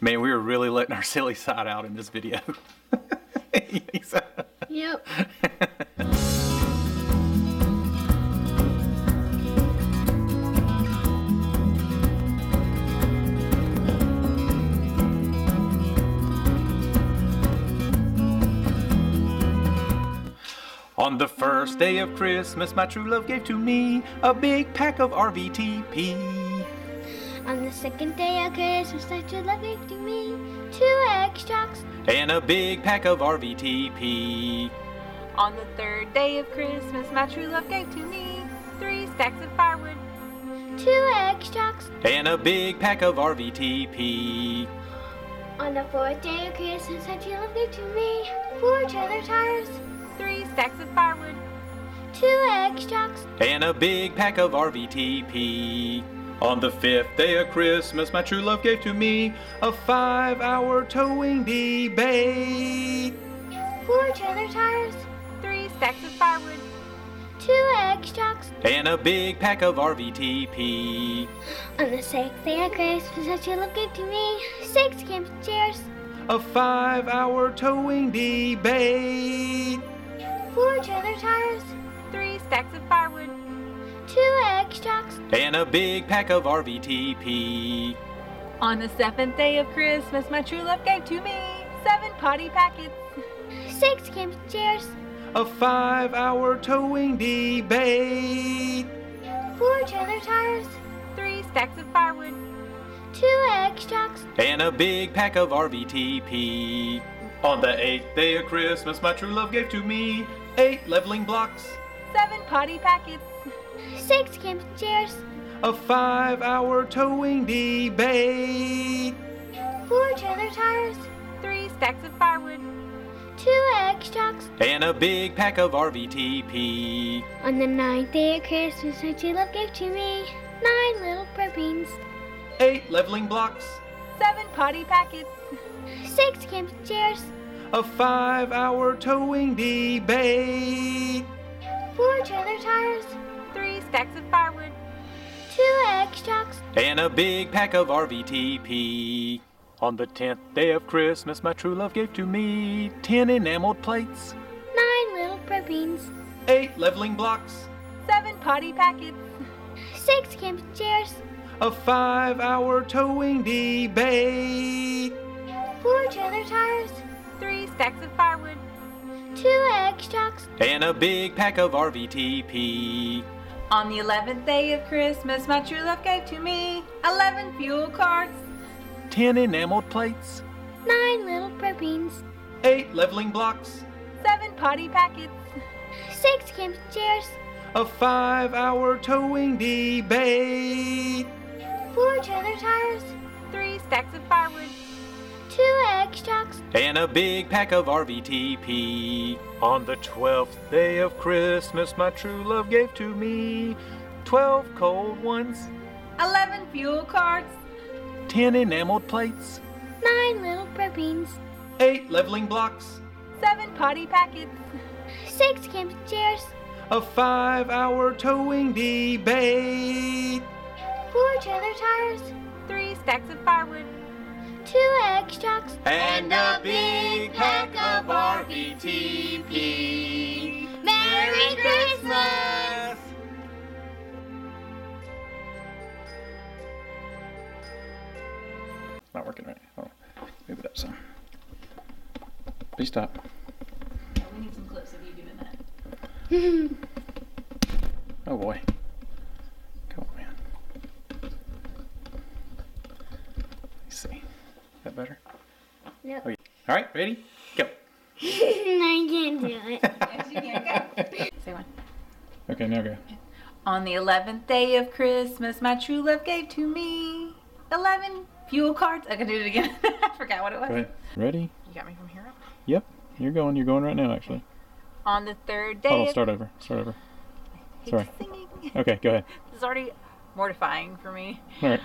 Man, we were really letting our silly side out in this video. Yep. On the first day of Christmas, my true love gave to me a big pack of RVTP. On the second day of Christmas, my true love gave to me 2 extracts And a big pack of RVTP. On the third day of Christmas, my true love gave to me 3 stacks of firewood. 2 extracts And a big pack of RVTP. On the fourth day of Christmas, my true love gave to me 4 trailer tires, 3 stacks of firewood. 2 extracts And a big pack of RVTP. On the fifth day of Christmas, my true love gave to me a 5-hour towing debate. 4 trailer tires, 3 stacks of firewood. 2 extracts And a big pack of RVTP. On the sixth day of Christmas, my true love gave to me 6 camping chairs, A 5-hour towing debate. 4 trailer tires, 3 stacks of firewood. 2 extracts And a big pack of RVTP. On the 7th day of Christmas, my true love gave to me 7 potty packets. 6 camping chairs, A 5-hour towing debate. 4 trailer tires, 3 stacks of firewood. 2 extracts And a big pack of RVTP. On the 8th day of Christmas, my true love gave to me 8 leveling blocks. 7 potty packets. 6 camping chairs, A 5-hour towing debate. 4 trailer tires, 3 stacks of firewood. 2 extracts And a big pack of RVTP. On the 9th day of Christmas, my true love gave to me 9 little propines, 8 leveling blocks. 7 potty packets. 6 camping chairs, A 5-hour towing debate. 4 trailer tires, 3 stacks of firewood. 2 extracts And a big pack of RVTP. On the 10th day of Christmas, my true love gave to me 10 enameled plates, 9 little propines, 8 leveling blocks, 7 potty packets. 6 camping chairs, a 5-hour towing debate. 4 trailer tires, 3 stacks of firewood. 2 extracts And a big pack of RVTP. On the 11th day of Christmas, my true love gave to me 11 fuel cards. 10 enameled plates, 9 little propines, 8 leveling blocks, 7 potty packets. 6 camping chairs, a 5-hour towing debate. 4 trailer tires, 3 stacks of firewood. 2 extracts And a big pack of RVTP. On the 12th day of Christmas, my true love gave to me 12 cold ones, 11 fuel cards. 10 enameled plates, 9 little propines, 8 leveling blocks, 7 potty packets. 6 camping chairs, a 5-hour towing debate. 4 trailer tires, 3 stacks of firewood. 2 extracts And a big pack of RVTP. Merry Christmas! Not working right. Oh, move it up some. Please stop. We need some clips of you doing that. Oh boy. Come on, man. Let's see. Is that better? Nope. Oh, yeah. All right, ready? Go. I can't do it. Yes, you can. Go. Say one. Okay, now go. On the 11th day of Christmas, my true love gave to me 11 fuel cards. I can do it again. I forgot what it was. Go ahead. Ready? You got me from here up. Yep. You're going. You're going right now, actually. On the 3rd day Hold on. of... Start over. Start over. Hate Sorry. singing. Okay, go ahead. This is already mortifying for me. All right.